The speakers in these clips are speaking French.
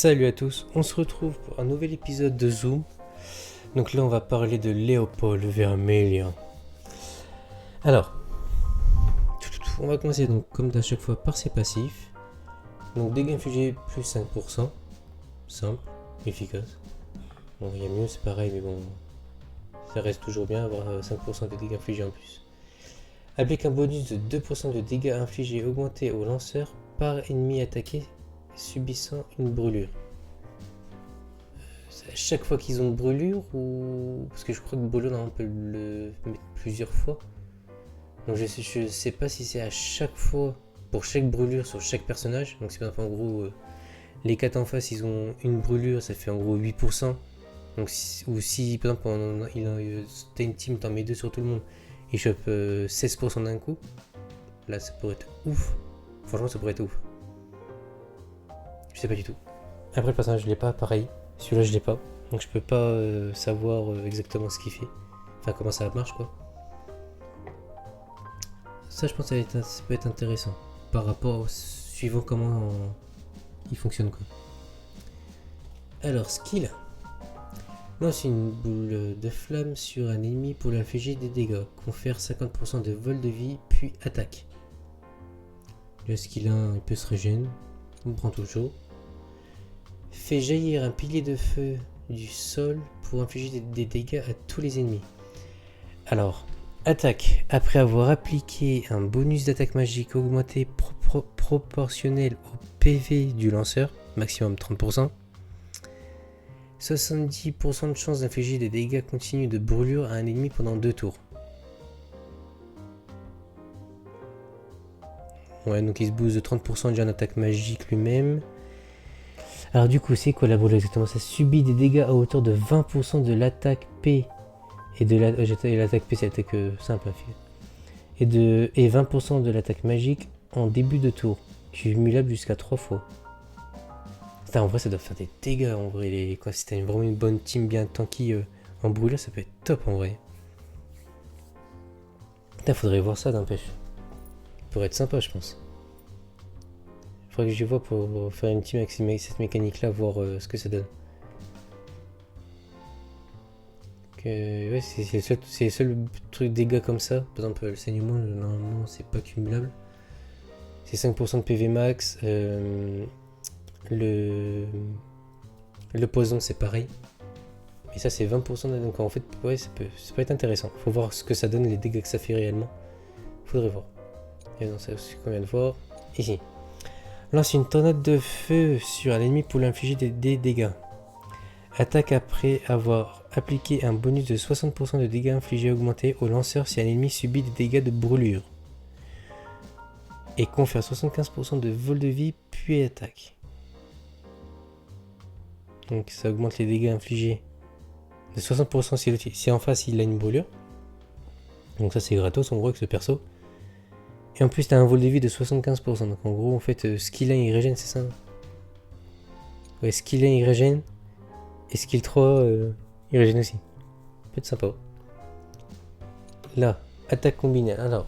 Salut à tous, on se retrouve pour un nouvel épisode de Zoom. Donc là on va parler de Léopold Vermillion. Alors, on va commencer donc comme à chaque fois par ses passifs. Donc dégâts infligés plus 5%, simple, efficace. Bon il y a mieux c'est pareil mais bon, ça reste toujours bien avoir 5% de dégâts infligés en plus. Applique un bonus de 2% de dégâts infligés augmentés au lanceur par ennemi attaqué subissant une brûlure. C'est à chaque fois qu'ils ont une brûlure ou... Parce que je crois que brûlure on peut le mettre plusieurs fois. Donc je sais pas si c'est à chaque fois pour chaque brûlure sur chaque personnage. Donc c'est par exemple en gros les 4 en face ils ont une brûlure, ça fait en gros 8%. Donc ou si par exemple t'as une team, t'en mets 2 sur tout le monde, ils chopent 16% d'un coup. Là ça pourrait être ouf. Franchement ça pourrait être ouf. Je sais pas du tout. Après le personnage je l'ai pas, pareil. Celui-là je l'ai pas. Donc je peux pas savoir exactement ce qu'il fait. Enfin comment ça marche quoi. Ça je pense que ça peut être intéressant. Par rapport suivant comment il fonctionne quoi. Alors skill. Lance une boule de flamme sur un ennemi pour lui infliger des dégâts. Confère 50% de vol de vie puis attaque. Le skill 1 il peut se régénérer. On prend toujours. Fait jaillir un pilier de feu du sol pour infliger des dégâts à tous les ennemis. Alors, attaque. Après avoir appliqué un bonus d'attaque magique augmenté proportionnel au PV du lanceur, maximum 30%. 70% de chance d'infliger des dégâts continus de brûlure à un ennemi pendant 2 tours. Ouais, donc il se booste de 30% déjà en attaque magique lui-même. Alors du coup, c'est quoi la brûlure exactement? Ça subit des dégâts à hauteur de 20% de l'attaque P et de l'attaque P, c'est l'attaque simple et 20% de l'attaque magique en début de tour, cumulable jusqu'à 3 fois. Putain, en vrai, ça doit faire des dégâts en vrai. Quand si t'as vraiment une bonne team bien tanky en brûlure, ça peut être top en vrai. Putain, faudrait voir ça d'empêche. Ça pourrait être sympa, je pense. Faudrait que je vois pour faire une team avec cette mécanique là, voir ce que ça donne. Ouais, c'est le seul truc dégâts comme ça. Par exemple, le saignement, normalement, c'est pas cumulable. C'est 5% de PV max. Le poison, c'est pareil. Mais ça, c'est 20%. Donc en fait, ouais, ça peut être intéressant. Faut voir ce que ça donne, les dégâts que ça fait réellement. Faudrait voir. Et non, c'est ce qu'on vient de voir. Ici. Lance une tornade de feu sur un ennemi pour lui infliger des dégâts. Attaque après avoir appliqué un bonus de 60% de dégâts infligés augmentés au lanceur si un ennemi subit des dégâts de brûlure. Et confère 75% de vol de vie puis attaque. Donc ça augmente les dégâts infligés de 60% si en face il a une brûlure. Donc ça c'est gratos en gros avec ce perso. Et en plus t'as un vol de vie de 75%. Donc en gros en fait skill 1 il régène, c'est ça? Ouais, skill 1 il régène. Et skill 3 il régène aussi. Ça peut être sympa. Là, attaque combinée. Alors,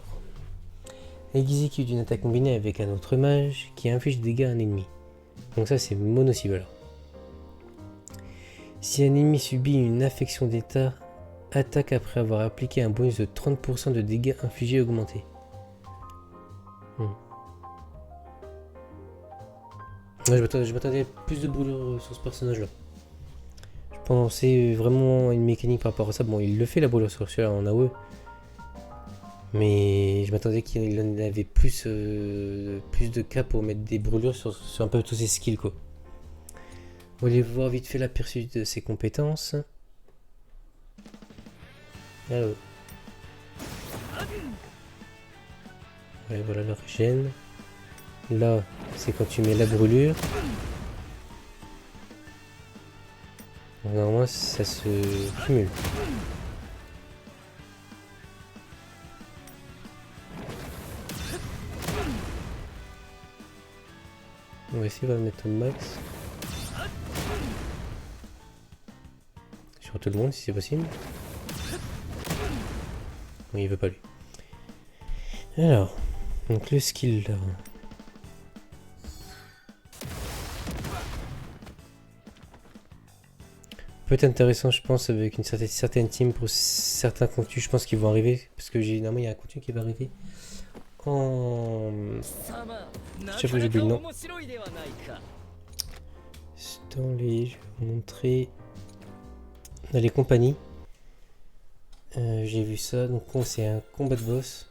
exécute une attaque combinée avec un autre mage qui inflige des dégâts à un ennemi. Donc ça c'est mono-cible alors. Si un ennemi subit une affection d'état, attaque après avoir appliqué un bonus de 30% de dégâts infligés augmentés. Ouais, je m'attendais à plus de brûlure sur ce personnage là. Je pensais vraiment à une mécanique par rapport à ça. Bon, il le fait la brûlure sur celui-là en AOE. Mais je m'attendais qu'il en avait plus de cas pour mettre des brûlures sur un peu tous ses skills quoi. On va aller voir vite fait l'aperçu de ses compétences. Ouais, voilà la régène. Là, c'est quand tu mets la brûlure. Normalement, ça se cumule. On va essayer de le mettre au max. Sur tout le monde si c'est possible. Oui, il veut pas lui. Alors, donc le skill là. peut être intéressant, je pense, avec une certaine team pour certains contenus, je pense qu'ils vont arriver. Parce que généralement, il y a un contenu qui va arriver en. Je sais pas, j'ai oublié le nom. Dans les. Je vais vous montrer. Dans les compagnies. J'ai vu ça. Donc, c'est un combat de boss.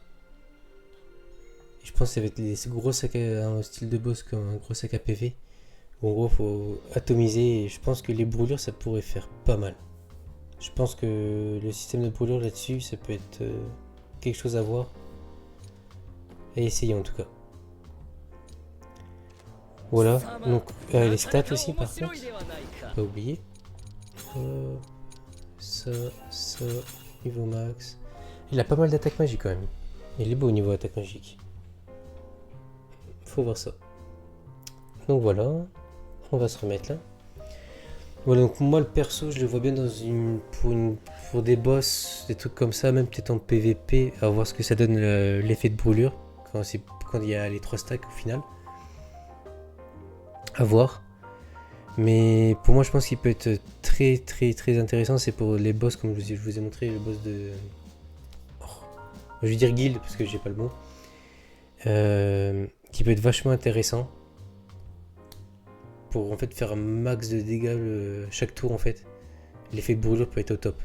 Et je pense que ça va être des gros sacs un style de boss comme un gros sac à PV. Où en gros, faut atomiser. Et je pense que les brûlures, ça pourrait faire pas mal. Je pense que le système de brûlure là-dessus, ça peut être quelque chose à voir. À essayer en tout cas. Voilà, donc les stats aussi par contre, pas oublier. Ça, niveau max. Il a pas mal d'attaque magique quand même. Il est beau au niveau attaque magique. Faut voir ça. Donc voilà, on va se remettre là. Voilà, donc moi le perso, je le vois bien dans pour des boss, des trucs comme ça, même peut-être en PVP, à voir ce que ça donne l'effet de brûlure quand il y a les 3 stacks au final. À voir. Mais pour moi, je pense qu'il peut être très très très intéressant. C'est pour les boss, comme je vous ai montré, le boss de. Oh, je vais dire guild parce que j'ai pas le mot. Qui peut être vachement intéressant. Pour en fait faire un max de dégâts chaque tour en fait. L'effet de brûlure peut être au top.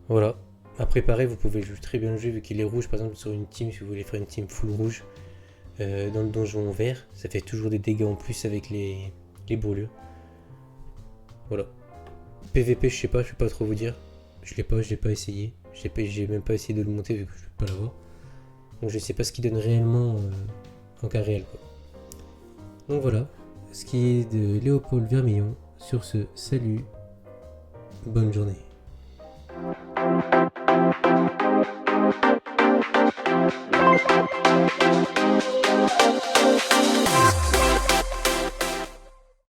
Voilà. À préparer, vous pouvez très bien le jouer vu qu'il est rouge. Par exemple, sur une team, si vous voulez faire une team full rouge. Dans le donjon vert, ça fait toujours des dégâts en plus avec les brûlures. Voilà. PVP, je sais pas, je peux pas trop vous dire. Je l'ai pas essayé. J'ai même pas essayé de le monter vu que je peux pas l'avoir. Donc je sais pas ce qu'il donne réellement en cas réel quoi. Donc voilà, ce qui est de Léopold Vermillon. Sur ce, salut, bonne journée.